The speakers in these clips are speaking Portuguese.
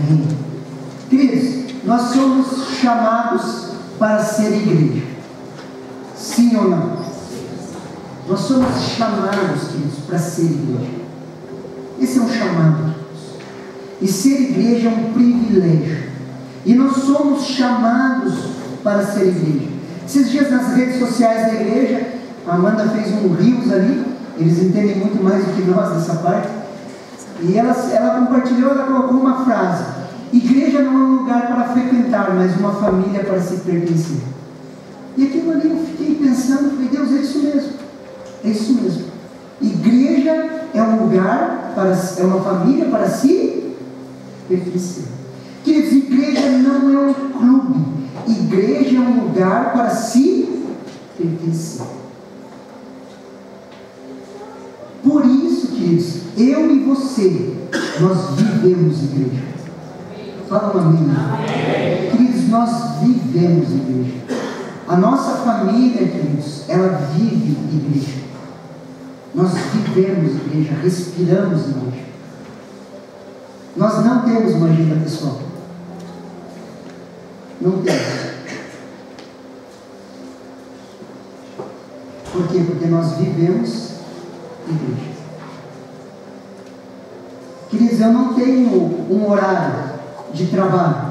reino. Queridos, nós somos chamados para ser igreja. Sim ou não? Nós somos chamados, queridos, para ser igreja. Esse é um chamado, queridos. E ser igreja é um privilégio. E nós somos chamados para ser igreja. Esses dias nas redes sociais da igreja, a Amanda fez um reels ali. Eles entendem muito mais do que nós dessa parte. E ela compartilhou, ela colocou uma frase: igreja não é um lugar para frequentar, mas uma família para se pertencer. E aquilo ali eu fiquei pensando, falei, Deus, é isso mesmo. É isso mesmo. Igreja é um lugar, é uma família para se pertencer. Queridos, igreja não é um clube. Igreja é um lugar para se pertencer. Por isso, queridos, eu e você, nós vivemos igreja. Fala um amém. Amém. Queridos, nós vivemos igreja. A nossa família, queridos, ela vive igreja. Nós vivemos igreja, respiramos igreja. Nós não temos uma agenda pessoal. Não temos. Por quê? Porque nós vivemos igreja. Queridos, eu não tenho um horário de trabalho.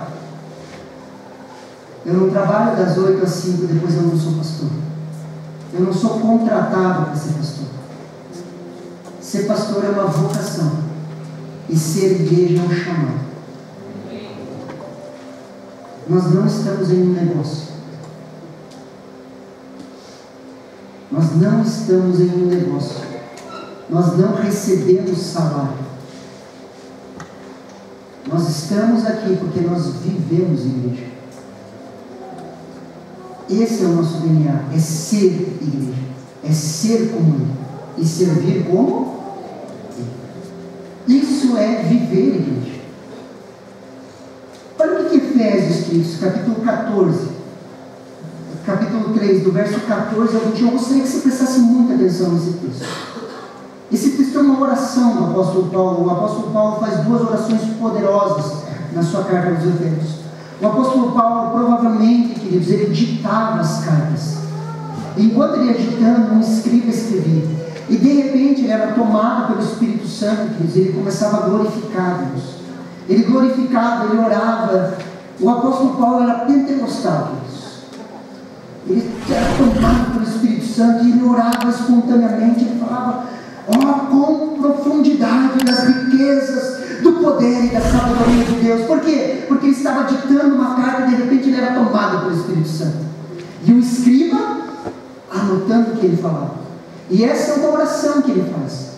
Eu não trabalho das 8 às 5, depois eu não sou pastor. Eu não sou contratado para ser pastor. Ser pastor é uma vocação. E ser igreja é um chamado. Nós não estamos em um negócio. Nós não estamos em um negócio. Nós não recebemos salário. Nós estamos aqui porque nós vivemos igreja. Esse é o nosso DNA, é ser igreja, é ser comunhão e servir como igreja. Isso é viver igreja. Olha o que Efésios, queridos, capítulo 14, capítulo 3, do verso 14 ao 21, eu gostaria que você prestasse muita atenção nesse texto. Esse texto é uma oração do apóstolo Paulo. O apóstolo Paulo faz 2 orações poderosas na sua carta aos Efésios. O apóstolo Paulo, provavelmente, queridos, ele ditava as cartas. Enquanto ele ia ditando, um escriba escrevia. E de repente ele era tomado pelo Espírito Santo, queridos, ele começava a glorificar Deus. Ele glorificava, ele orava. O apóstolo Paulo era pentecostal, queridos. Ele era tomado pelo Espírito Santo e ele orava espontaneamente. Ele falava, com profundidade das riquezas do poder e da sabedoria de Deus. Por quê? Porque ele estava ditando uma carta e de repente ele era tomado pelo Espírito Santo. E o escriba anotando o que ele falava. E essa é uma oração que ele faz.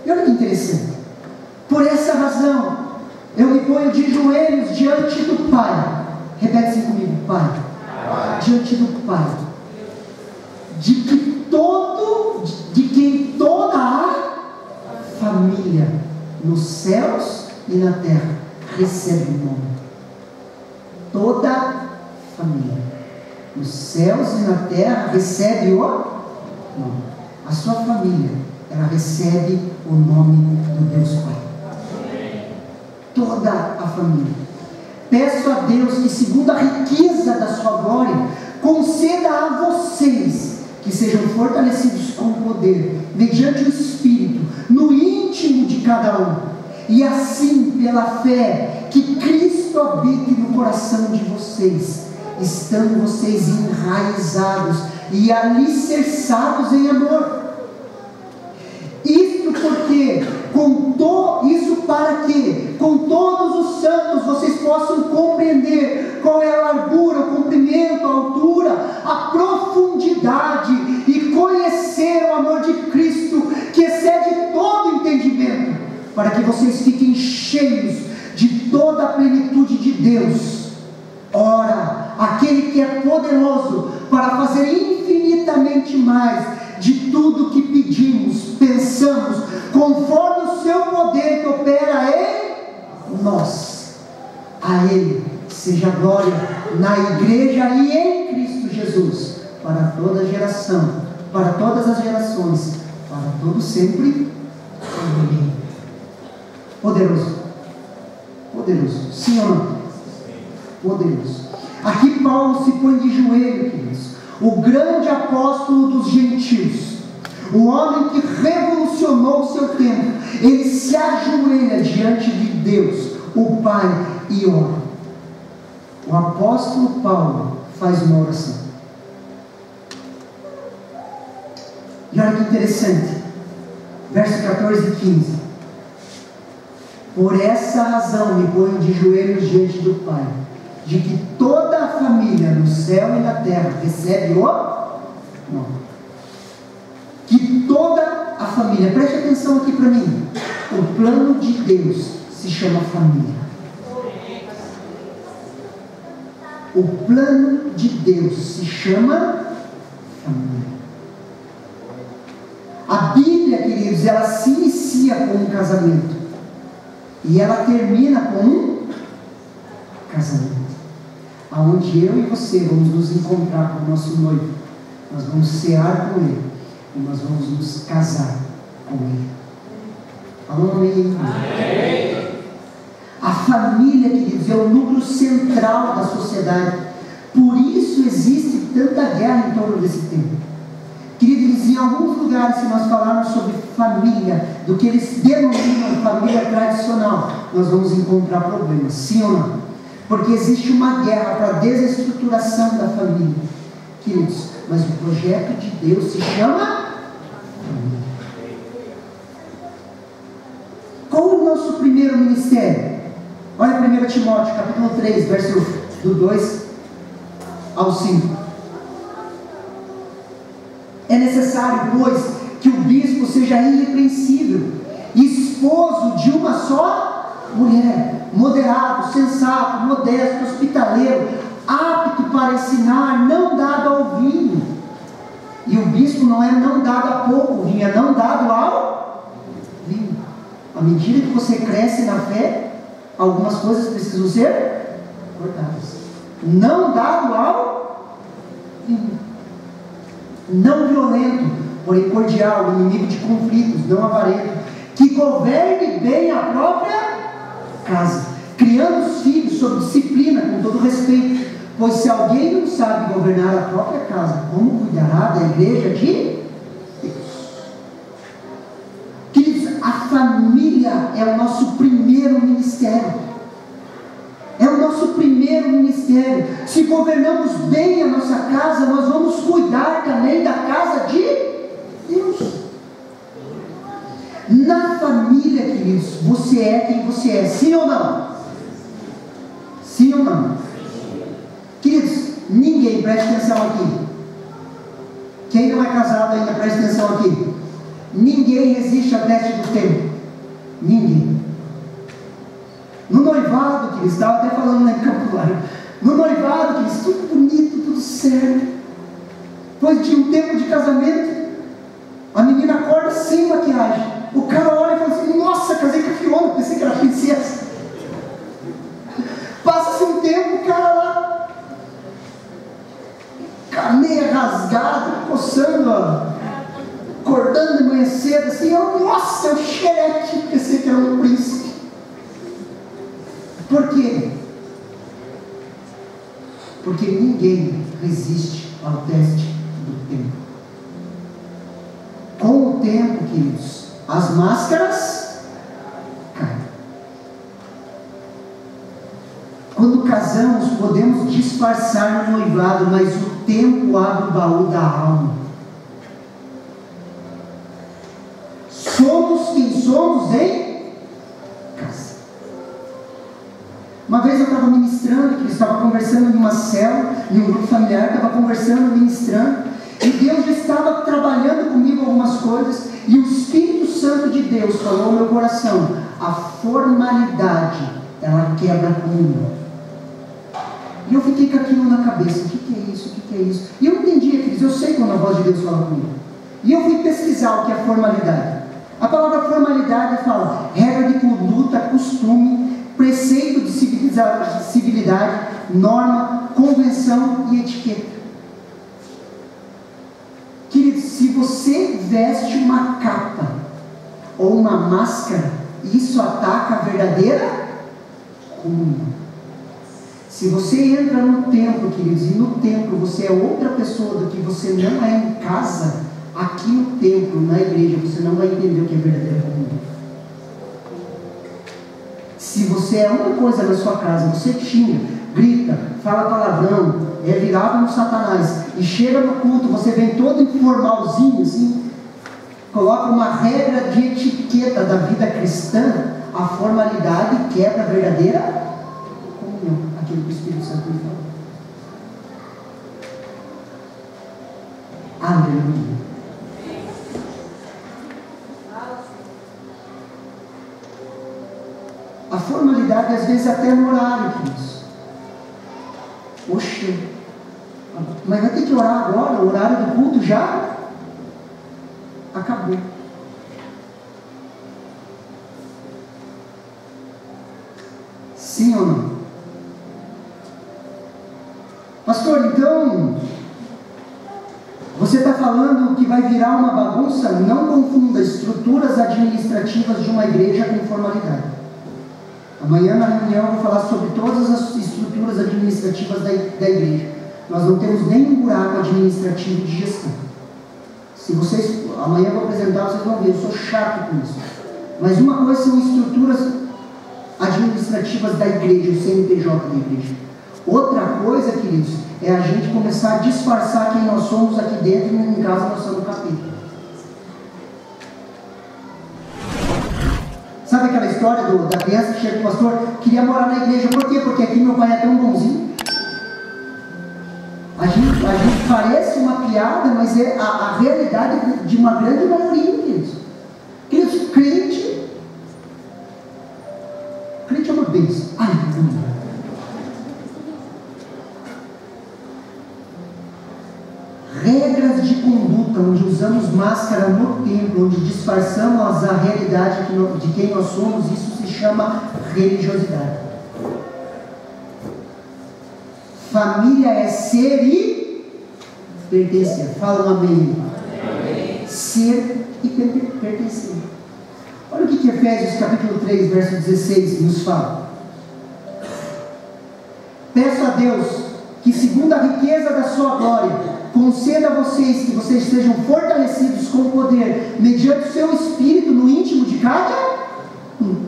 E olha que interessante. Por essa razão, eu me ponho de joelhos diante do Pai. Repete assim comigo, Pai. Diante do Pai. De quem toda a família nos céus e na terra recebe o nome. Toda família nos céus e na terra recebe o nome. A sua família, ela recebe o nome do Deus Pai. Toda a família. Peço a Deus que, segundo a riqueza da sua glória, conceda a vocês que sejam fortalecidos com poder, mediante o Espírito, no íntimo de cada um, e assim, pela fé, que Cristo habite no coração de vocês, estando vocês enraizados e alicerçados em amor. Isto para que, com todos os santos, vocês possam compreender qual é a largura, o comprimento, a altura, a profundidade, e conhecer o amor de Cristo, que excede todo entendimento, para que vocês fiquem cheios de toda a plenitude de Deus. Ora, aquele que é poderoso para fazer infinitamente mais de tudo que pedimos, pensamos, conforme o seu poder que opera em nós. A Ele seja a glória na igreja e em Cristo Jesus, para toda geração, para todas as gerações, para todo sempre. Amém. Poderoso, poderoso. poderoso? Sim ou não? Poderoso. Aqui Paulo se põe de joelho, queridos. O grande apóstolo dos gentios, o homem que revolucionou o seu tempo, ele se ajoelha diante de Deus, o Pai, e ora. O apóstolo Paulo faz uma oração. E olha que interessante, verso 14 e 15. Por essa razão me ponho de joelhos diante do Pai, de que toda a família no céu e na terra recebe o nome. Que toda a família, preste atenção aqui para mim, o plano de Deus se chama família. O plano de Deus se chama família. A Bíblia, queridos, ela se inicia com um casamento e ela termina com um casamento, aonde eu e você vamos nos encontrar com o nosso noivo. Nós vamos cear com ele e nós vamos nos casar com ele. Falou amém? Amém. A família, queridos, é o núcleo central da sociedade. Por isso existe tanta guerra em torno desse tema. Queridos, em alguns lugares, se nós falarmos sobre família, do que eles denominam família tradicional, nós vamos encontrar problemas, sim ou não? Porque existe uma guerra para a desestruturação da família, queridos, mas o projeto de Deus se chama família. Qual o nosso primeiro ministério? Olha 1 Timóteo, capítulo 3, verso do 2 ao 5. É necessário, pois, que o bispo seja irrepreensível, esposo de uma só mulher, moderado, sensato, modesto, hospitaleiro, apto para ensinar, não dado ao vinho. E o bispo não é não dado a pouco vinho, é não dado ao vinho. À medida que você cresce na fé, algumas coisas precisam ser cortadas. Não dado ao vinho. Não violento, porém cordial, inimigo de conflitos, não avarento, que governe bem a própria casa, criando os filhos sob disciplina, com todo respeito, pois se alguém não sabe governar a própria casa, como cuidará da igreja de Deus? Queridos, a família é o nosso primeiro ministério. É o nosso primeiro ministério. Se governamos bem a nossa casa, nós vamos cuidar também da casa de Deus. Na família, queridos, você é quem você é. Sim ou não? Sim ou não? Queridos, ninguém, preste atenção aqui. Quem não é casado ainda, preste atenção aqui. Ninguém resiste ao teste do tempo. Ninguém. No noivado, queridos, estava até falando na campanha. No noivado, queridos, tudo bonito, tudo certo. Depois de um tempo de casamento, a menina acorda sem maquiagem. O cara olha e fala assim: nossa, casei com a Fiona, pensei que era princesa. Passa-se um tempo, o cara lá, meia rasgada, coçando, acordando de manhã cedo, assim, nossa, é o xerete, pensei que era um príncipe. Por quê? Porque ninguém resiste ao teste do tempo. Com o tempo, queridos, as máscaras caem. Quando casamos, podemos disfarçar no noivado, mas o tempo abre o baú da alma. Somos quem somos em casa. Uma vez eu estava ministrando, que eu estava conversando em uma célula, em um grupo familiar, estava conversando, ministrando, e Deus já estava trabalhando comigo algumas coisas, e o Espírito Santo de Deus falou ao meu coração: a formalidade, ela quebra comigo. E eu fiquei com aquilo na cabeça: o que é isso? O que é isso? E eu não entendia, queridos, eu sei quando a voz de Deus fala comigo. E eu fui pesquisar o que é formalidade. A palavra formalidade fala regra de conduta, costume, preceito de civilidade, norma, convenção e etiqueta. Queridos, se você veste uma capa ou uma máscara, isso ataca a verdadeira comunhão. Se você entra no templo, queridos, e no templo você é outra pessoa do que você não é em casa, aqui no templo, na igreja, você não vai entender o que é verdadeira comunhão. Se você é uma coisa na sua casa, você xinga, grita, fala palavrão, é virado no Satanás, e chega no culto, você vem todo informalzinho, assim, coloca uma regra de etiqueta da vida cristã, a formalidade quebra a verdadeira comunhão, aquilo que o Espírito Santo me falou. Aleluia. A formalidade, às vezes, até no horário, queridos. Poxa, mas vai ter que orar agora, o horário do culto já acabou. Sim ou não? Pastor, então, você está falando que vai virar uma bagunça? Não confunda estruturas administrativas de uma igreja com formalidade. Amanhã na reunião eu vou falar sobre todas as estruturas administrativas da igreja. Nós não temos nenhum buraco administrativo de gestão. Se vocês, amanhã eu vou apresentar, vocês vão ver, eu sou chato com isso. Mas uma coisa são estruturas administrativas da igreja, o CNPJ da igreja. Outra coisa, queridos, é a gente começar a disfarçar quem nós somos aqui dentro e em casa nós somos capeta. Sabe aquela história da criança que chega com o pastor, queria morar na igreja, por quê? Porque aqui meu pai é tão bonzinho. A gente parece uma piada, mas é a realidade de uma grande maioria, queridos. Queridos, crente é uma bênção. Aleluia. Regras de conduta, onde usamos máscara no templo, onde disfarçamos a realidade de quem nós somos, isso se chama religiosidade. Família é ser e pertencer. Fala um amém. Amém. Ser e pertencer. Olha o que Efésios capítulo 3, verso 16 nos fala. Peço a Deus que, segundo a riqueza da sua glória, conceda a vocês que vocês sejam fortalecidos com o poder, mediante o seu Espírito no íntimo de cada um.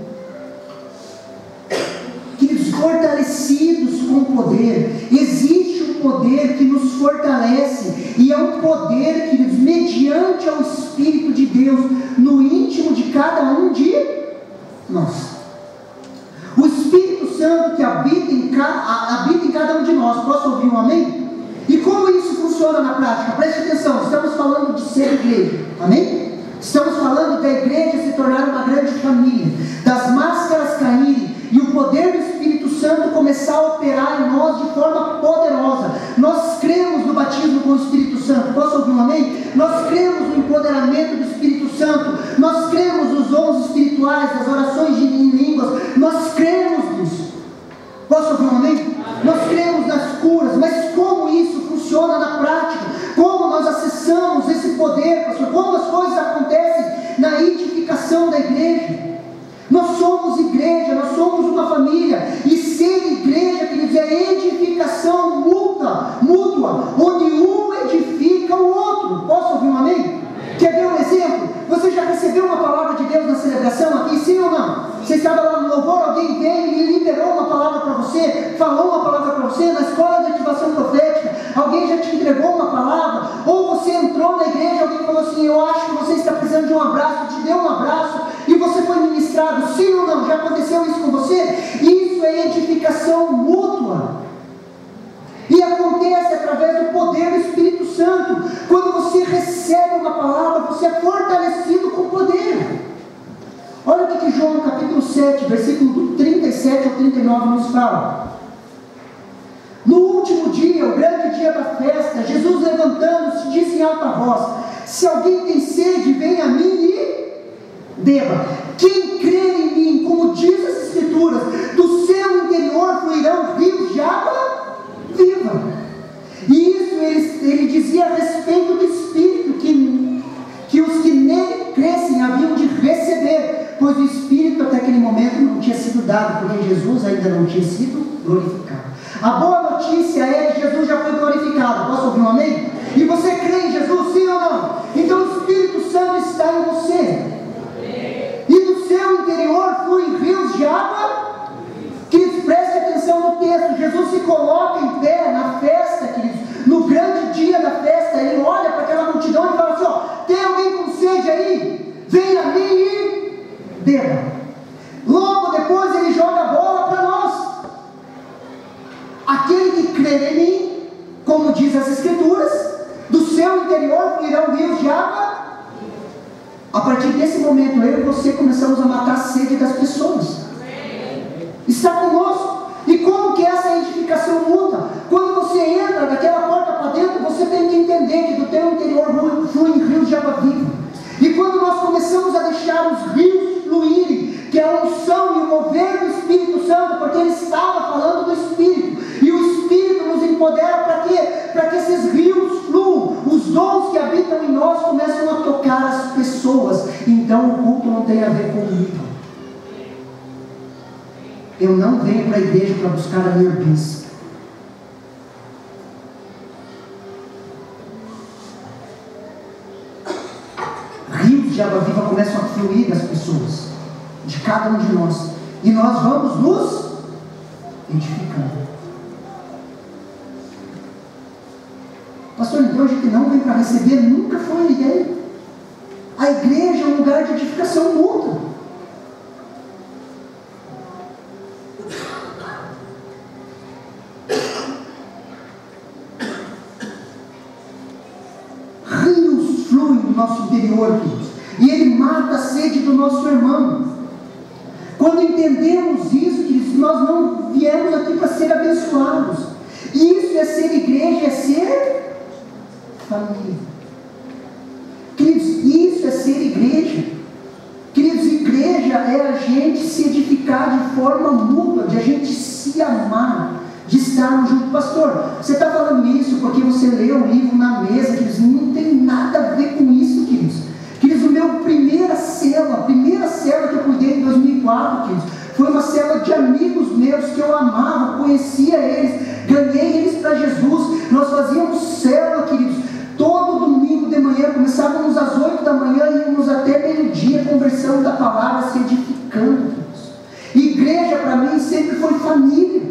Queridos, fortalecidos com o poder. Existe um poder que nos fortalece, e é um poder, queridos, mediante ao Espírito de Deus no íntimo de cada um de nós. O Espírito Santo que habita em cada um de nós. Posso ouvir um amém? E como isso funciona na prática? Preste atenção, estamos falando de ser igreja, amém? Estamos falando da igreja se tornar uma grande família, das máscaras caírem e o poder do Espírito Santo começar a operar em nós de forma poderosa. Nós cremos no batismo com o Espírito Santo. Posso ouvir um amém? Nós cremos no empoderamento do Espírito Santo. Nós cremos nos dons espirituais, nas orações em línguas. Nós cremos nisso. Posso ouvir um amém? Nós cremos nas curas, mas como isso funciona na prática? Como nós acessamos esse poder, pastor? Como as coisas acontecem na edificação da igreja? Nós somos igreja, nós somos uma família, e ser igreja, queridos, é edificação mútua, onde um edifica o outro. Posso ouvir um amém? Quer ver um exemplo? Você já recebeu uma palavra de Deus na celebração aqui, sim ou não? Você estava lá no louvor, alguém veio e liberou uma palavra para você, falou uma palavra para você, na escola de ativação profética, alguém já te entregou uma palavra, ou você entrou na igreja, alguém falou assim, eu acho que você está precisando de um abraço, te deu um abraço, e você foi ministrado, sim ou não? Já aconteceu isso com você? Isso é edificação mútua. E acontece através do poder do Espírito Santo. Quando você recebe uma palavra, você é fortalecido com poder. Olha o que João capítulo 7, versículo 37 ao 39 nos fala. No último dia, o grande dia da festa, Jesus levantando-se disse em alta voz: se alguém tem sede, venha a mim e beba. Quem crer em mim, como diz as Escrituras, do seu interior fluirão rios de água viva. E isso ele dizia a respeito do Espírito que os que nele crescem haviam de receber, pois o Espírito até aquele momento não tinha sido dado, porque Jesus ainda não tinha sido glorificado. A boa notícia é que Jesus já foi glorificado. Posso ouvir um amém? E você crê em Jesus, sim ou não? Então o Espírito Santo está em você. E do seu interior fluem rios de água. Queridos, preste atenção no texto. Jesus se coloca em pé na festa, queridos, no grande dia da festa. Ele olha para aquela multidão e fala assim: ó, tem alguém com sede aí? Vem a mim e beba. Logo depois ele joga a bola para nós. Aquele que crer em mim, como diz as Escrituras, do seu interior fluirão rios de água. A partir desse momento, eu e você começamos a matar a sede das pessoas. Está conosco. E como que essa edificação muda? Quando você entra daquela porta para dentro, você tem que entender que do teu interior fluem rios de água viva. E quando nós começamos a deixar os rios fluírem, que é a unção e o mover do Espírito Santo, porque ele estava falando do Espírito, e o Espírito nos empodera para quê? Para que esses rios fluam, os dons que habitam em nós começam a tocar as pessoas. Então o culto não tem a ver comigo. Eu não venho para a igreja para buscar a minha bênção. Rios de água viva começam a fluir das pessoas, de cada um de nós, e nós vamos nos edificando. Pastor, então a gente não vem para receber, nunca foi a ideia. A igreja é um lugar de edificação mútua. Rios fluem do nosso interior, queridos, e ele mata a sede do nosso irmão. Quando entendemos isso, queridos, nós não viemos aqui para ser abençoados. Isso é ser igreja, é ser família. Queridos, isso é ser igreja. Queridos, igreja é a gente se edificar de forma mútua, de a gente se amar, de estarmos juntos. Pastor, você está falando isso porque você leu o livro na mesa, queridos? Não tem nada a ver com isso, queridos. Queridos, a primeira célula que eu cuidei em 2004, queridos, foi uma célula de amigos meus que eu amava, conhecia eles, ganhei eles para Jesus. Nós fazíamos célula, queridos, todo domingo de manhã, começávamos às 8 da manhã e íamos até meio-dia conversando da palavra, se edificando, queridos. Igreja para mim sempre foi família.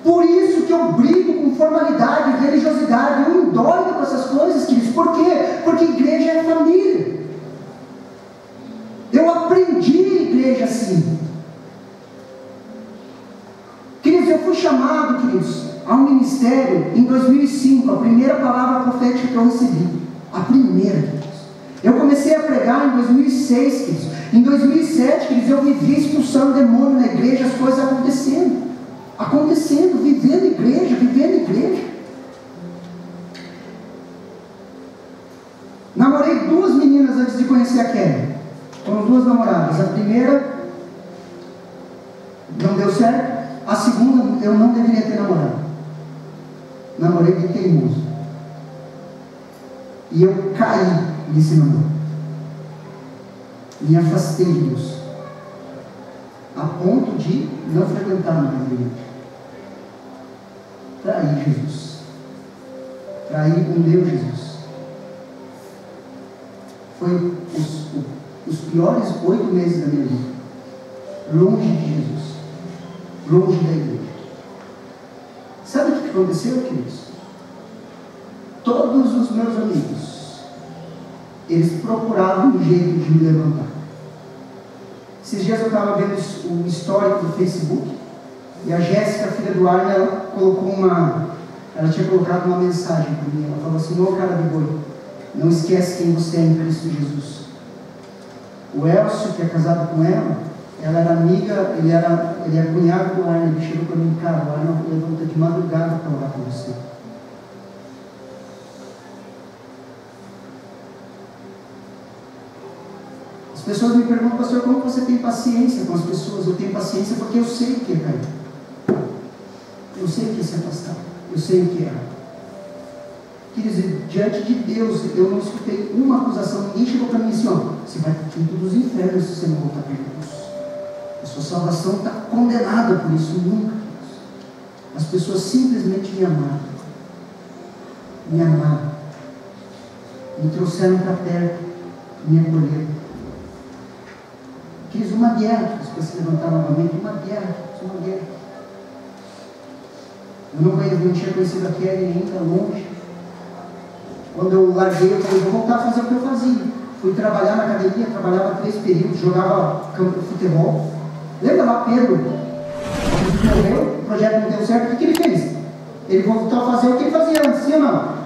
Por isso que eu brigo com formalidade, religiosidade, eu endoido com essas coisas, queridos. Por quê? Porque igreja é família. Eu aprendi a igreja assim. Queridos, eu fui chamado, queridos, a um ministério em 2005, a primeira palavra profética que eu recebi. A primeira, queridos. Eu comecei a pregar em 2006, queridos. Em 2007, queridos, eu vivia expulsando demônio na igreja, as coisas acontecendo, vivendo igreja. Namorei 2 meninas antes de conhecer a Kelly. Foram 2 namoradas. A primeira não deu certo. A segunda eu não deveria ter namorado. Namorei de teimoso. E eu caí nesse namoro. Me afastei de Deus, a ponto de não frequentar mais a igreja. Traí Jesus. Traí o meu Jesus. Foi os piores 8 meses da minha vida. Longe de Jesus. Longe da igreja. Sabe o que aconteceu, queridos? Todos os meus amigos, eles procuravam um jeito de me levantar. Esses dias eu estava vendo o histórico do Facebook, e a Jéssica, filha do Arne, ela tinha colocado uma mensagem para mim. Ela falou assim: ô cara de boi, não esquece quem você é em Cristo Jesus. O Elcio, que é casado com ela era amiga, ele é cunhado do Arne. Ele chegou para mim: cara, o Arne levanta de madrugada para orar com você. As pessoas me perguntam: pastor, como você tem paciência com as pessoas? Eu tenho paciência porque eu sei o que é cair. Eu sei o que é se afastar. Eu sei o que é. Quer dizer, diante de Deus, eu não escutei uma acusação. Ninguém chegou para mim assim: ó, Você vai para o quinto dos infernos se você não voltar para Jesus. A sua salvação está condenada por isso, nunca. As pessoas simplesmente me amaram. Me amaram. Me trouxeram para perto. Me acolheram. Quis uma guerra, para se levantar novamente, uma guerra. Eu não tinha conhecido a Kelly ainda, longe. Quando eu larguei, eu falei, vou voltar a fazer o que eu fazia. Fui trabalhar na academia, trabalhava 3 períodos, jogava campo de futebol. Lembra lá, Pedro? Ele morreu, o projeto não deu certo, o que ele fez? Ele voltou a fazer o que ele fazia antes, sim ou não?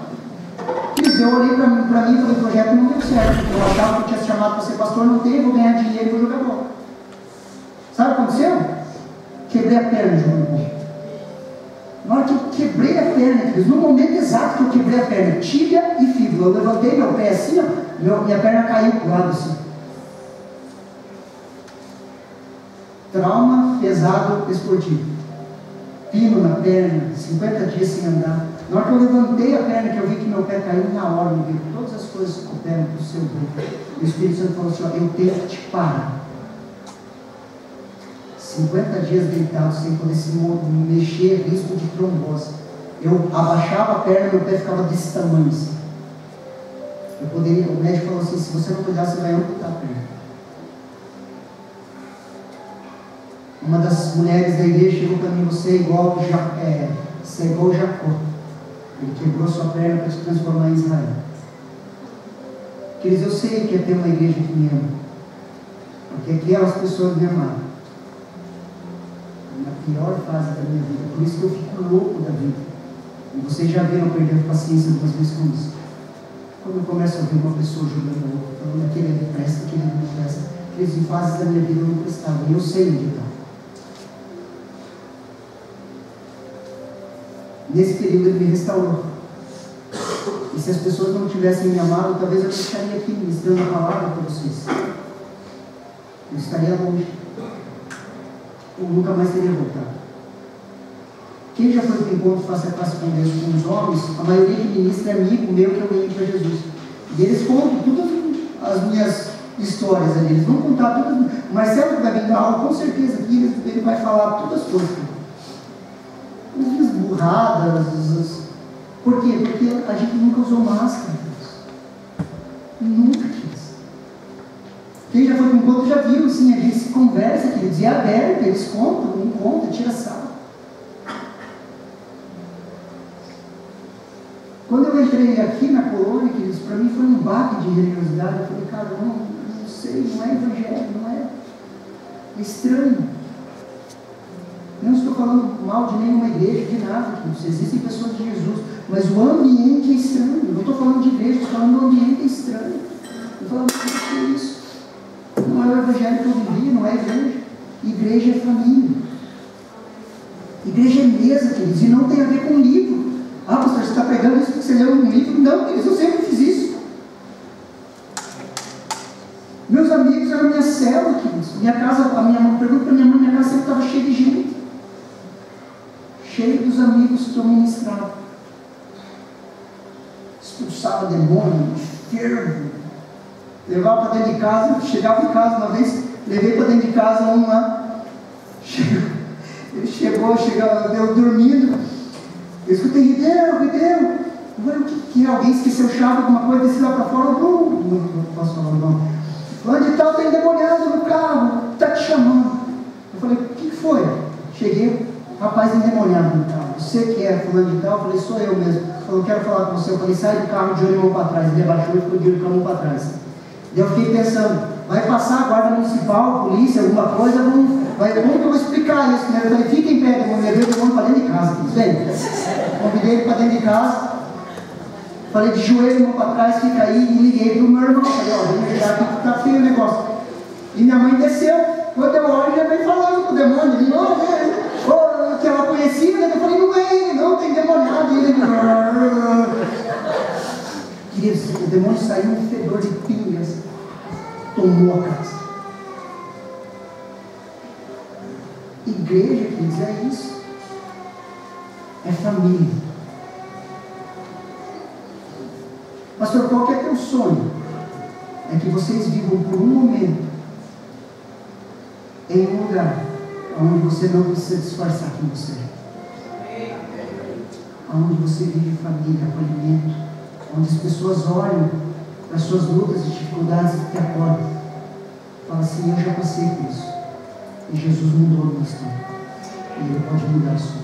Eu olhei para mim e falei, o projeto não deu certo. Eu achava que eu tinha se chamado para ser pastor, não tem, vou ganhar dinheiro e vou jogar bola. Sabe o que aconteceu? Quebrei a perna de novo. Na hora que eu quebrei a perna, no momento exato que eu quebrei a perna, tíbia e fíbula, eu levantei meu pé assim, ó, minha perna caiu para o lado assim. Trauma pesado esportivo. Pino na perna, 50 dias sem andar. Na hora que eu levantei a perna, que eu vi que meu pé caiu, na hora eu vi todas as coisas que cooperam para o seu bem. O Espírito Santo falou assim, ó, eu tenho que te parar. 50 dias deitado, sem poder se mexer, risco de trombose. Eu abaixava a perna, meu pé ficava desse tamanho assim. O médico falou assim, se você não cuidar, você vai amputar a perna. Uma das mulheres da igreja chegou para mim, você é igual Jacó. Ele quebrou sua perna para se transformar em Israel. Queridos, eu sei que é ter uma igreja que me ama. Porque aquelas pessoas me amaram. Na pior fase da minha vida. Por isso que eu fico louco da vida. E vocês já viram eu perdendo paciência algumas vezes com isso. Quando eu começo a ver uma pessoa jogando a outra, falando aquele ali presta, aquele ali não presta. Aqueles em fases da minha vida eu não prestava. E eu sei onde está. Nesse período ele me restaurou. E se as pessoas não tivessem me amado, talvez eu não estaria aqui ministrando a palavra para vocês. Eu estaria longe. Eu nunca mais teria voltado. Quem já foi para o encontro face a face com Deus, com os homens, a maioria que ministra é amigo meu que eu ganhei para Jesus. E eles contam todas as minhas histórias ali. Eles vão contar todas. O Marcelo que vai vir na aula, com certeza, aqui ele vai falar todas as coisas. As burradas. Por quê? Porque a gente nunca usou máscara. Nunca quis. Quem já foi para um encontro já viu, assim, a gente se conversa, queridos, e é aberto, eles contam, um conta, tira sarro. Quando eu entrei aqui na colônia, queridos, para mim foi um baque de religiosidade. Eu falei, cara, não sei, não é evangelho, não é. É estranho. Não estou falando mal de nenhuma igreja, de nada, queridos. Existem pessoas de Jesus, mas o ambiente é estranho. Eu não estou falando de igreja, estou falando do ambiente é estranho. Eu estou falando de isso. Não é o evangelho que eu vivi, não é igreja. Igreja é família. Igreja é mesa, queridos, e não tem a ver com livro. Ah, pastor, você está pregando isso porque você leu um livro? Não, queridos, eu sempre fiz isso. Meus amigos eram minha célula, queridos. Minha casa, pergunta para minha mãe, minha casa sempre estava cheia de gente. Cheio dos amigos que eu ministrava. Expulsava demônio, fervo. Levava para dentro de casa, chegava em casa uma vez, levei para dentro de casa um lá. Ele chegou, eu dormindo. Eu escutei, Rideu. Eu falei, o que é? Alguém esqueceu chave, alguma coisa, desci lá para fora. Não posso falar não. Onde tal, tem endemoniado no carro, está te chamando. Eu falei, o que foi? Cheguei, rapaz endemoniado no carro. Você que é fulano de tal? Eu falei, sou eu mesmo. Ele falou, quero falar com você. Eu falei, sai do carro de olho e mão para trás. Ele abaixou e ficou de olho com a mão para trás. Eu fiquei pensando, vai passar a guarda municipal, polícia, alguma coisa, como que eu vou explicar isso? Eu falei, fica em pé, eu levei o demônio para dentro de casa. Vem. Convidei ele para dentro de casa. Falei, de joelho, mão para trás, fica aí, e liguei para o meu irmão. Falei, ó, vamos ligar aqui, tá feio o negócio. E minha mãe desceu. Quando eu olho, já vem falando com o demônio. Ele, que ela conhecia, né? Eu falei, não é ele, não, tem demoniado. E ele, queridos, o demônio saiu um fedor de pingas, tomou a casa. Igreja, queridos, é isso. É família. Pastor, qual que é teu sonho? É que vocês vivam por um momento em um lugar onde você não precisa disfarçar quem você é. Onde você vive família, acolhimento, onde as pessoas olham para as suas lutas e dificuldades e te acordam. Fala assim: eu já passei por isso. E Jesus mudou a minha história. E Ele pode mudar a sua.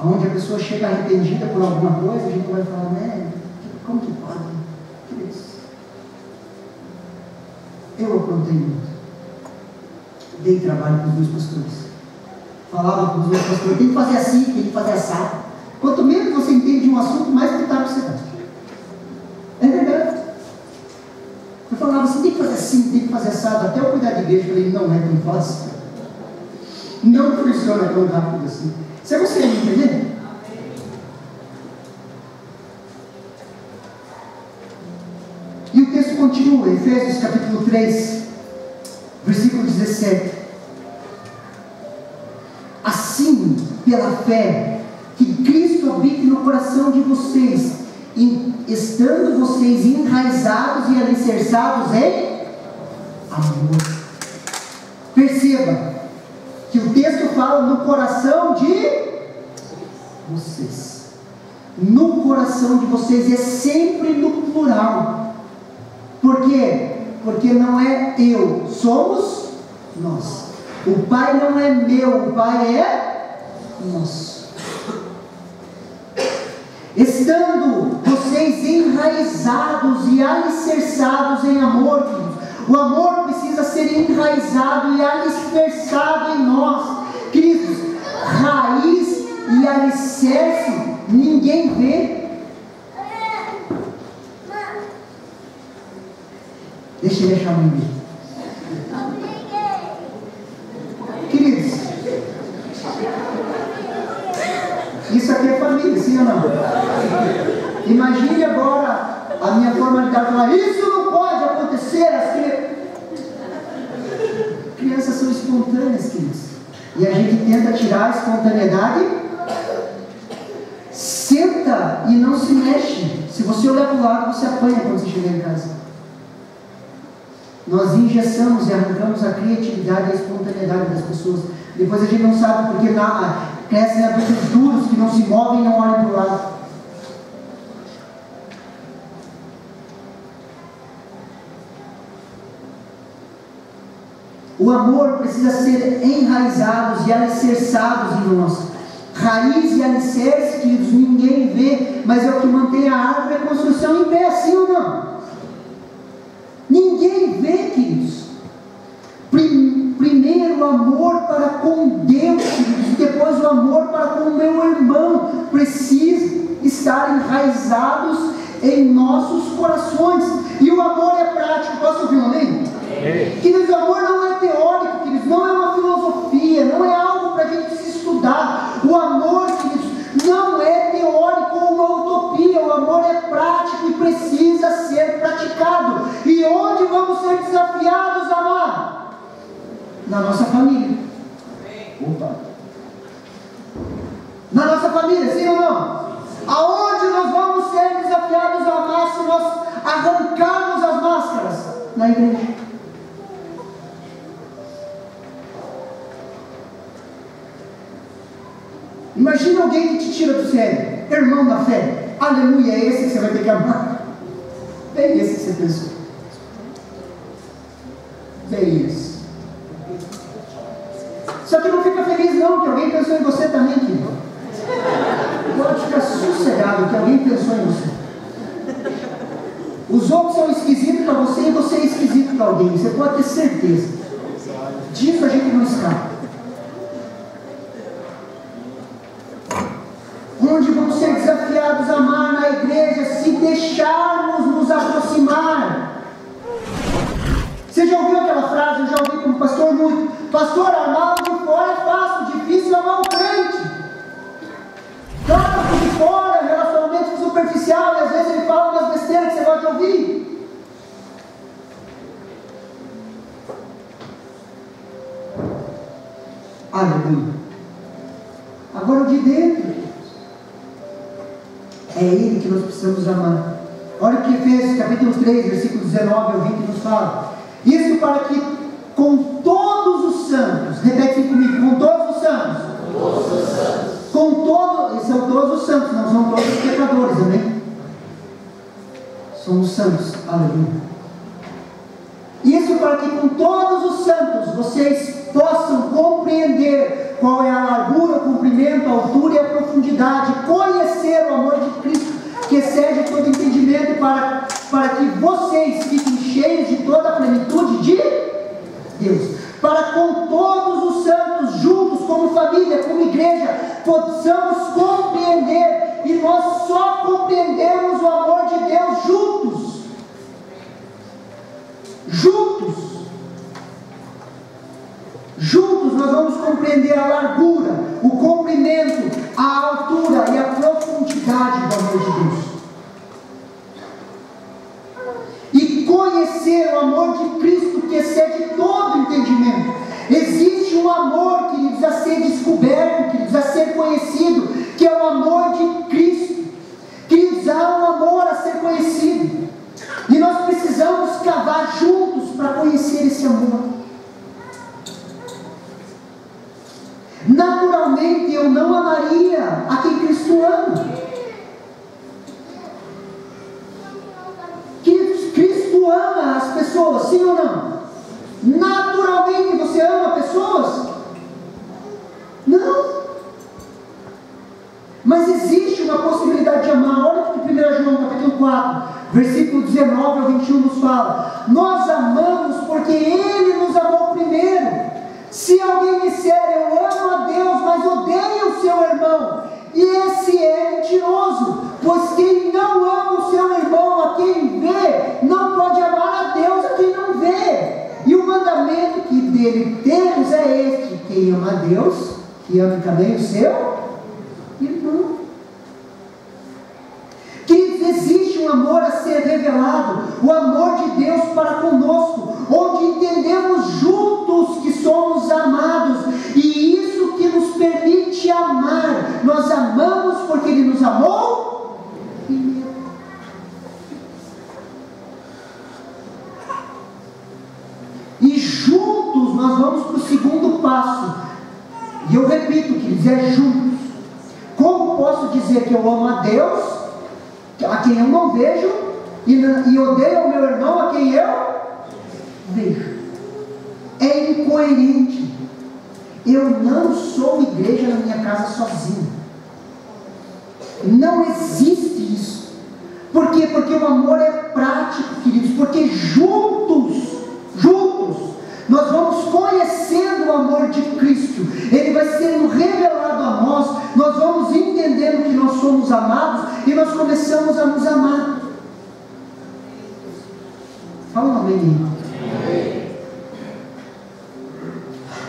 Onde a pessoa chega arrependida por alguma coisa, a gente vai falar: né, como que pode? Que isso? Eu aprontei muito. Dei trabalho para os meus pastores. Falava para os meus pastores: tem que fazer assim, tem que fazer assado. Quanto menos você entende de um assunto, mais gritado você dá. É verdade. Eu falava assim: tem que fazer assim, tem que fazer assado. Até eu cuidar de igreja, eu falei: não é tão fácil. Não funciona tão rápido assim. Você consegue entender? E o texto continua, Efésios capítulo 3, versículo 17. Assim, pela fé, que Cristo habite no coração de vocês, estando vocês enraizados e alicerçados em amor. Perceba que o texto fala no coração de vocês. No coração de vocês, é sempre no plural. Por quê? Porque não é eu, somos nós. O Pai não é meu, o Pai é nosso. Estando vocês enraizados e alicerçados em amor, queridos. O amor precisa ser enraizado e alicerçado em nós, queridos. Raiz e alicerce ninguém vê. Deixa ele achar um vídeo. Queridos, isso aqui é família, sim ou não? Imagine agora a minha formalidade falar: isso não pode acontecer. As crianças são espontâneas, queridos, e a gente tenta tirar a espontaneidade. Senta e não se mexe. Se você olhar para o lado, você apanha quando você chegar em casa. Nós engessamos e arrancamos a criatividade e a espontaneidade das pessoas. Depois a gente não sabe porque crescem adultos duros que não se movem e não olham para o lado. O amor precisa ser enraizados e alicerçados em nós. Raiz e alicerce, queridos, ninguém vê, mas é o que mantém a árvore e a construção em pé, sim ou não? Ninguém vê, queridos. Primeiro o amor para com Deus, queridos, e depois o amor para com o meu irmão precisa estar enraizados em nossos corações. E o amor é prático. Posso ouvir um amém? Queridos, o amor não é teórico, queridos, não é uma filosofia, não é algo para a gente se estudar. O amor, queridos, não é teórico ou uma utopia. O amor é prático e precisa ser praticado. E onde vamos ser desafiados a amar? Na nossa família. Opa! Na nossa família, sim ou não? Aonde nós vamos ser desafiados a amar se nós arrancarmos as máscaras? Na igreja. Imagina alguém que te tira do sério, irmão da fé, aleluia, é esse que você vai ter que amar. Bem esse que você pensou. Bem esse. Só que não fica feliz não, que alguém pensou em você também, querido. Pode ficar sossegado que alguém pensou em você. Os outros são esquisitos para você e você é esquisito para alguém, você pode ter certeza. Disso a gente não escapa. Onde vamos ser desafiados a amar na igreja se deixarmos nos aproximar. Você já ouviu aquela frase? Eu já ouvi como pastor muito: pastor, amar o de fora é fácil, difícil amar o crente. Trata o de fora, relacionamento superficial, e às vezes ele fala umas besteiras que você gosta de ouvir. Aleluia. Agora o de dentro, é Ele que nós precisamos precisamos amar. Olha o que Efésios capítulo 3, versículo 19 ao 20 nos fala. Isso para que com todos os santos, repetem comigo, com todos os santos. Todos os santos. Com todos, são todos os santos, não são todos os pecadores, amém? São os santos, aleluia. Isso para que com todos os santos vocês possam compreender qual é a largura, o comprimento, a altura e a profundidade, conhecer o amor de Cristo, que excede todo entendimento, para que vocês fiquem cheios de toda a plenitude de Deus. Para com todos os santos, juntos como família, como igreja, possamos compreender, e nós só compreendemos o amor de Deus juntos. Juntos nós vamos compreender a largura, o comprimento, a altura e a profundidade do amor de Deus. E conhecer o amor de Cristo, que excede todo entendimento. Existe um amor, queridos, a ser descoberto, queridos, a ser conhecido, que é o amor de Cristo. Queridos, há um amor a ser conhecido. E nós precisamos cavar juntos para conhecer esse amor. Naturalmente eu não amaria a quem Cristo ama. Cristo ama as pessoas, sim ou não? Naturalmente você ama pessoas? Não. Mas existe uma possibilidade de amar. Olha o que 1 João capítulo 4, versículo 19 ao 21 nos fala. Nós amamos porque Ele nos amou primeiro. Se alguém disser eu amo a Deus, mas odeia o seu irmão, e esse é mentiroso, pois quem não ama o seu irmão a quem vê, não pode amar a Deus a quem não vê. E o mandamento que dele temos é este: quem ama a Deus, que ame também o seu irmão. Queridos, existe um amor a ser revelado, o amor de Deus para conosco, onde entendemos juntos que somos amados, e isso que nos permite amar. Nós amamos porque Ele nos amou primeiro. E juntos nós vamos para o segundo passo, e eu repito, queridos, é juntos. Como posso dizer que eu amo a Deus, a quem eu não vejo, e odeio o meu irmão a quem eu vejo? É incoerente. Eu não sou igreja na minha casa sozinho. Não existe isso. Por quê? Porque o amor é prático, queridos. Porque juntos, nós vamos conhecendo o amor de Cristo. Ele vai sendo revelado a nós. Nós vamos entendendo que nós somos amados e nós começamos a nos amar. Fala um amém.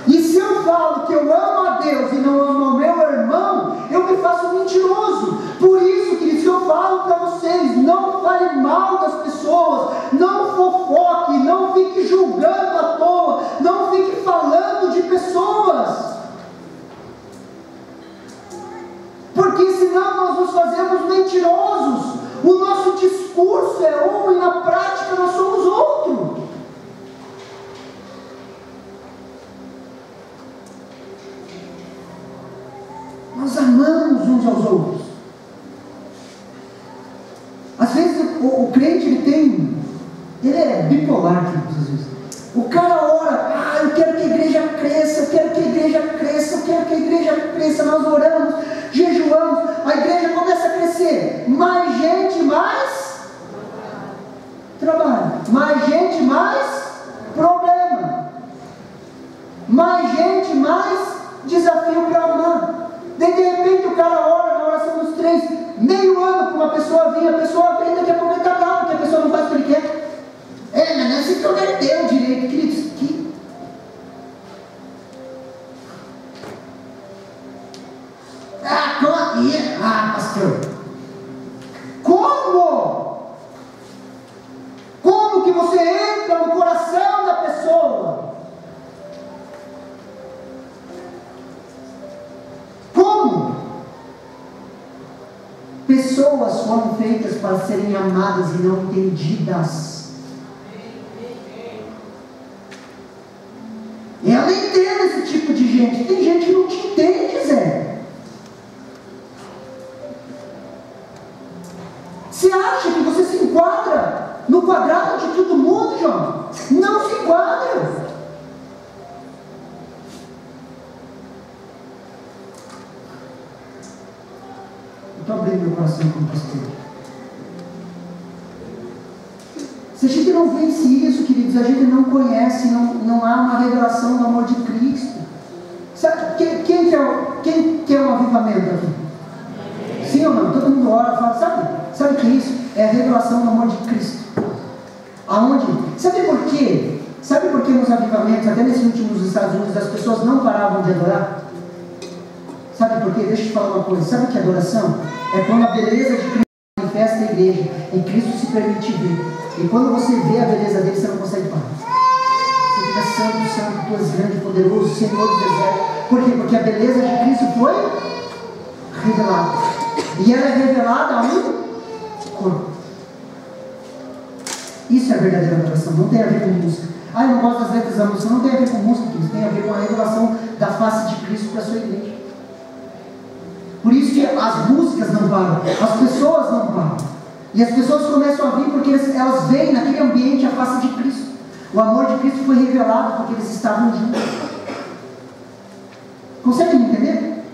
E se eu falo que eu amo a Deus e não amo ao meu irmão, eu me faço mentiroso. Por isso, queridos, eu falo para vocês: não fale mal das pessoas, não fofoque, não fique julgando à toa, não fique falando de pessoas, porque senão nós nos fazemos mentirosos. O nosso discurso é um e na prática nós somos outro. Nós amamos uns aos outros. Às vezes o crente ele é bipolar, às vezes. O cara ora: eu quero que a igreja cresça, eu quero que a igreja cresça, eu quero que a igreja cresça. Nós oramos, jejuamos, a igreja começa a crescer. Mais gente, mais trabalho. Mais gente, mais problema. Mais gente, mais desafio para amar. De repente o cara ora na oração dos 3, meio ano para uma pessoa vir, a pessoa vem, daqui a pouco ele está calmo, porque a pessoa não faz o que ele quer. Mas não se converteu direito, queridos. pessoas foram feitas para serem amadas e não entendidas. Ela entende esse tipo de gente. Tem gente que não te entende, Zé. Você acha que você se enquadra no quadrado de todo mundo, João? Não se enquadra. Estou abrindo meu coração com você. Se a gente não vence isso, queridos, a gente não conhece, não há uma revelação do amor de Cristo. Sabe, quem quer um avivamento aqui? Sim ou não? Todo mundo ora e fala, sabe o que é isso? É a revelação do amor de Cristo. Aonde? Sabe por quê? Sabe por que nos avivamentos, até nesses últimos Estados Unidos, as pessoas não paravam de adorar? Sabe por quê? Deixa eu te falar uma coisa. Sabe o que é adoração? É quando a beleza de Cristo manifesta a igreja e Cristo se permite ver. E quando você vê a beleza dele, você não consegue parar. Você fica santo, santo, tu és grande, poderoso, Senhor dos exércitos. Por quê? Porque a beleza de Cristo foi revelada. E ela é revelada a um corpo. Isso é a verdadeira adoração. Não tem a ver com música. Eu não gosto das letras da música. Não tem a ver com música, isso tem a ver com a revelação da face de Cristo para a sua igreja. Por isso que as músicas não param, as pessoas não param. E as pessoas começam a vir porque elas veem naquele ambiente a face de Cristo. O amor de Cristo foi revelado porque eles estavam juntos. Consegue me entender?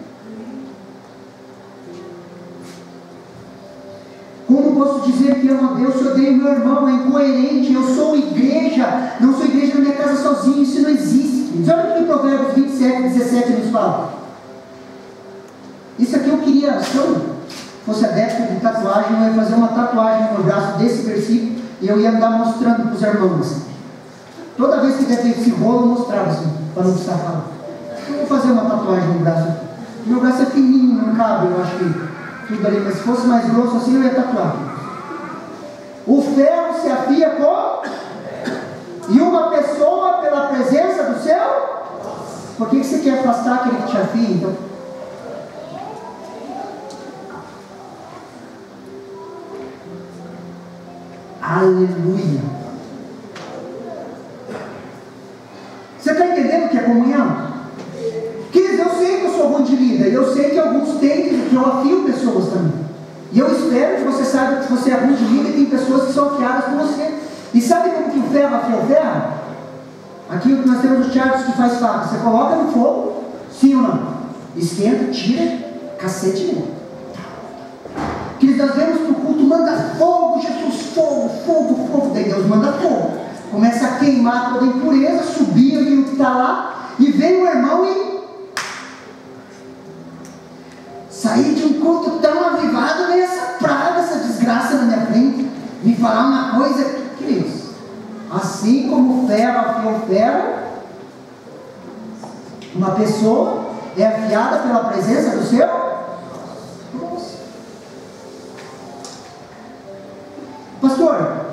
Como posso dizer que amo a Deus se eu odeio meu irmão? É incoerente. Eu sou igreja, não sou igreja na minha casa sozinho. Isso não existe. Olha o que Provérbios 27, 17 nos fala. Isso aqui eu queria, se eu fosse adepto de tatuagem, eu ia fazer uma tatuagem no meu braço desse versículo e eu ia andar mostrando para os irmãos assim. Toda vez que der esse rolo, eu mostrava assim, para não precisar falar. Eu vou fazer uma tatuagem no braço aqui. Meu braço é fininho, não cabe, eu acho que tudo ali, mas se fosse mais grosso assim, eu ia tatuar. O ferro se afia com e uma pessoa pela presença do seu. Por que você quer afastar aquele que te afia, então? Aleluia. Você está entendendo o que é comunhão? Queridos, eu sei que eu sou ruim de líder, eu sei que alguns têm, que eu afio pessoas também. E eu espero que você saiba que você é ruim de líder e tem pessoas que são afiadas por você. E sabe como que o ferro afia o ferro? Aqui nós temos os charts que faz faca. Você coloca no fogo, sim ou não? Esquenta, tira, cacete mesmo. Que nós vemos que o culto manda fogo, Jesus, fogo, fogo, fogo. Daí Deus manda fogo. Começa a queimar toda a impureza, subir aquilo que está lá. E vem o irmão e sair de um culto tão avivado, vem essa praga, essa desgraça na minha frente. Me falar uma coisa, queridos. Assim como o ferro afia o ferro, uma pessoa é afiada pela presença do seu. Pastor,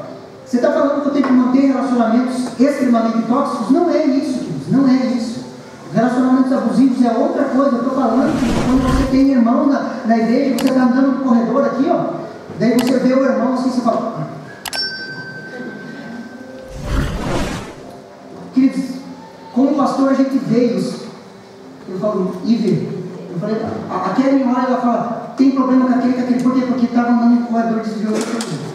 você está falando que eu tenho que manter relacionamentos extremamente tóxicos? Não é isso, queridos, não é isso. Relacionamentos abusivos é outra coisa. Eu estou falando que quando você tem irmão na igreja, você está andando no corredor aqui, ó, daí você vê o irmão assim, você fala... Queridos, como pastor a gente vê isso. Eu falo, Ive, eu falei, a Kelly olha e ela fala, tem problema com aquele, por quê? Porque estava andando no corredor, desviou o corredor.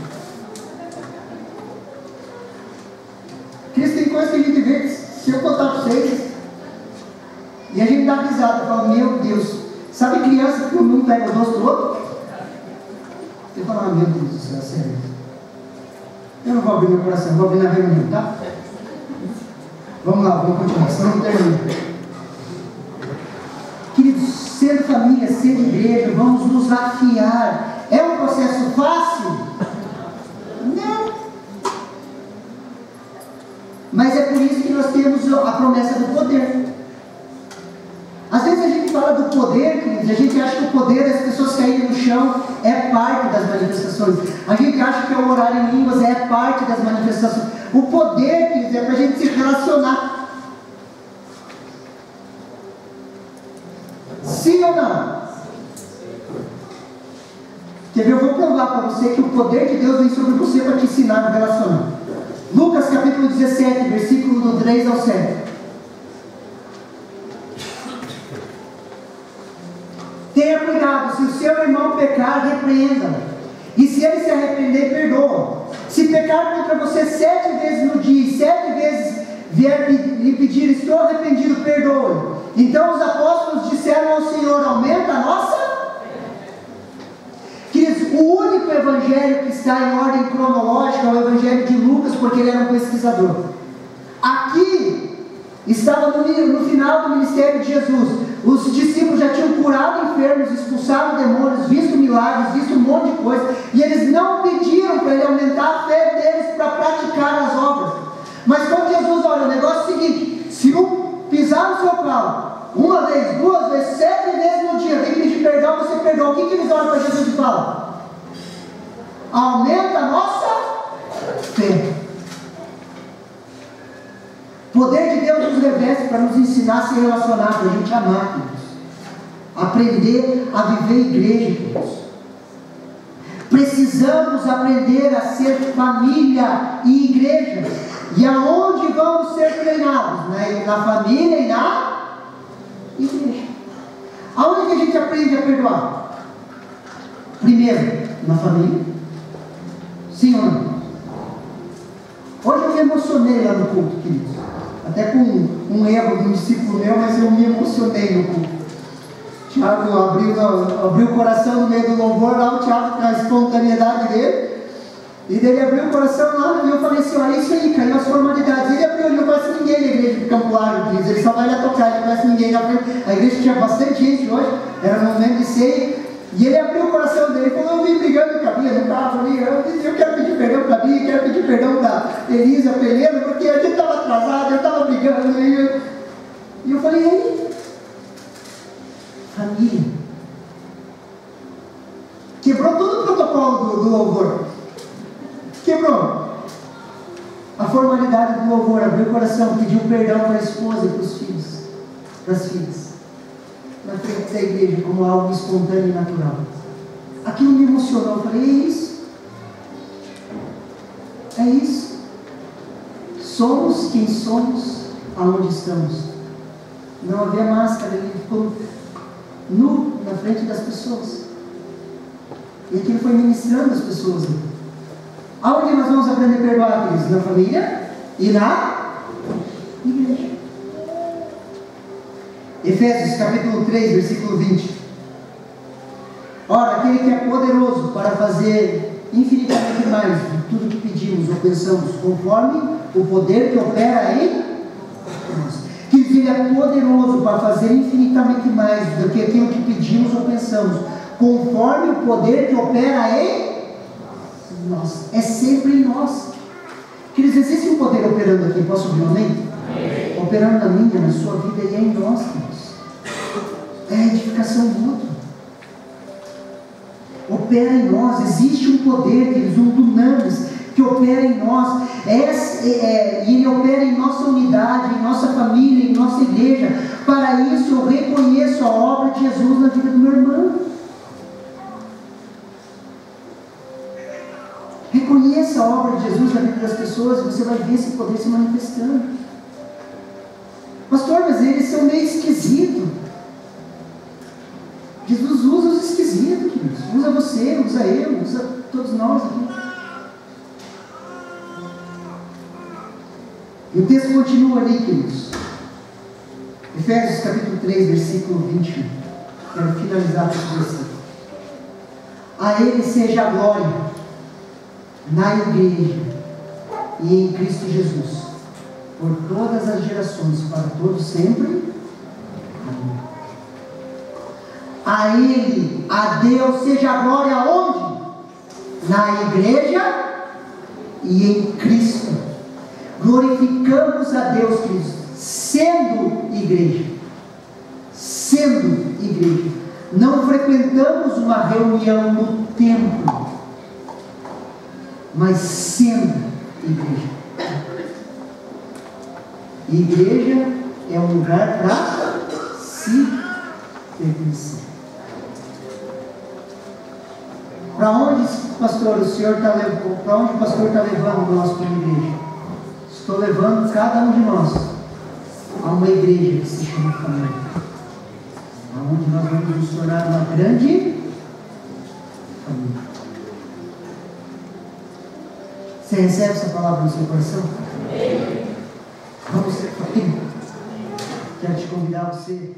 Tem coisa que a gente vê, se eu contar para vocês, e a gente dá risada, fala, meu Deus, sabe criança que um pega o doce do outro? Eu falo, meu Deus do céu, sério. Eu não vou abrir meu coração, vou abrir na reunião, tá? Vamos lá, vamos continuar, senão não termina. Queridos, ser família, ser igreja, vamos nos afiar. É um processo fácil? Não. Mas é por isso que nós temos a promessa do poder. Às vezes a gente fala do poder, queridos, a gente acha que o poder das pessoas caírem no chão é parte das manifestações. A gente acha que o orar em línguas é parte das manifestações. O poder, queridos, é para a gente se relacionar. Sim ou não? Quer ver? Eu vou provar para você que o poder de Deus vem sobre você para te ensinar a relacionar. Lucas capítulo 17, versículo do 3 ao 7. Tenha cuidado, se o seu irmão pecar, repreenda-o. E se ele se arrepender, perdoa. Se pecar contra você 7 vezes no dia, e 7 vezes vier lhe pedir, estou arrependido, perdoe. Então os apóstolos disseram ao Senhor, aumenta a nossa. Queridos, o único evangelho que está em ordem cronológica é o evangelho de Lucas, porque ele era um pesquisador. Aqui estava no final do ministério de Jesus. Os discípulos já tinham curado enfermos, expulsado demônios, visto milagres, visto um monte de coisa, e eles não pediram para ele aumentar a fé deles para praticar as obras. Mas quando Jesus olha, o negócio é o seguinte: se pisar no seu carro uma vez, 2 vezes, 7 vezes no dia, vem pedir perdão, você perdoa. O que eles olham para Jesus e falam? Aumenta a nossa fé. O poder de Deus nos reveste para nos ensinar a se relacionar, para a gente amar, queridos. Aprender a viver igreja, queridos. Precisamos aprender a ser família e igreja. E aonde vamos ser treinados? Na família e na igreja. Aonde que a gente aprende a perdoar? Primeiro, na família. Sim ou não? Hoje eu me emocionei lá no culto, queridos. Até com um erro de um discípulo meu, mas eu me emocionei no culto. Tiago abriu o coração no meio do louvor, lá o Tiago, com a espontaneidade dele. E daí ele abriu o coração lá, e eu falei assim, olha isso aí, caiu as formalidades. Ele abriu, ele não conhece ninguém na igreja de Campo Largo, ele só vai lá tocar, ele não conhece ninguém na frente. A igreja tinha bastante gente hoje, era um momento de ceia. E ele abriu o coração dele e falou, eu vim brigando com a Bia no carro ali, eu quero pedir perdão para a Bia, quero pedir perdão para Elisa, Pelena, porque a gente estava atrasado, eu estava brigando. E eu falei, e aí? Família. Quebrou todo o protocolo do louvor. Quebrou. A formalidade do louvor, abriu o coração, pediu perdão para a esposa e para os filhos, para as filhas. Na frente da igreja, como algo espontâneo e natural. Aquilo me emocionou. Eu falei, é isso. É isso. Somos quem somos, aonde estamos. Não havia máscara, ele ficou nu na frente das pessoas. E aquilo foi ministrando as pessoas. Aonde nós vamos aprender a perdoar, queridos? Na família e na igreja. Efésios capítulo 3, versículo 20. Ora, aquele que é poderoso para fazer infinitamente mais de tudo que pedimos ou pensamos, conforme o poder que opera em nós. Que ele é poderoso para fazer infinitamente mais do que aquilo que pedimos ou pensamos, conforme o poder que opera em nós. É sempre em nós. Queridos, existe um poder operando aqui, posso ouvir um amém? Operando na minha, na sua vida e é em nós, queridos. É a edificação mútua. Opera em nós. Existe um poder, queridos, um dunamis que opera em nós. E ele opera em nossa unidade, em nossa família, em nossa igreja. Para isso eu reconheço a obra de Jesus na vida do meu irmão. Reconheça a obra de Jesus na vida das pessoas e você vai ver esse poder se manifestando. Pastor, mas eles são meio esquisitos. Jesus usa os esquisitos, queridos. Usa você, usa eu, usa todos nós aqui. E o texto continua ali, queridos. Efésios capítulo 3, versículo 21. Quero finalizar com esse versículo. A Ele seja a glória na igreja e em Cristo Jesus, por todas as gerações, para todos sempre. Amém. A Ele, a Deus, seja a glória onde? Na igreja e em Cristo. Glorificamos a Deus, Cristo, sendo igreja. Sendo igreja. Não frequentamos uma reunião no templo, mas sendo igreja. Igreja é um lugar para se pertencer. Para onde, pastor, o Senhor está levando? Para onde o pastor está levando nós como igreja? Estou levando cada um de nós a uma igreja que se chama família, onde nós vamos nos tornar uma grande família. Você recebe essa palavra no seu coração? Vamos ser família. Quero te convidar a você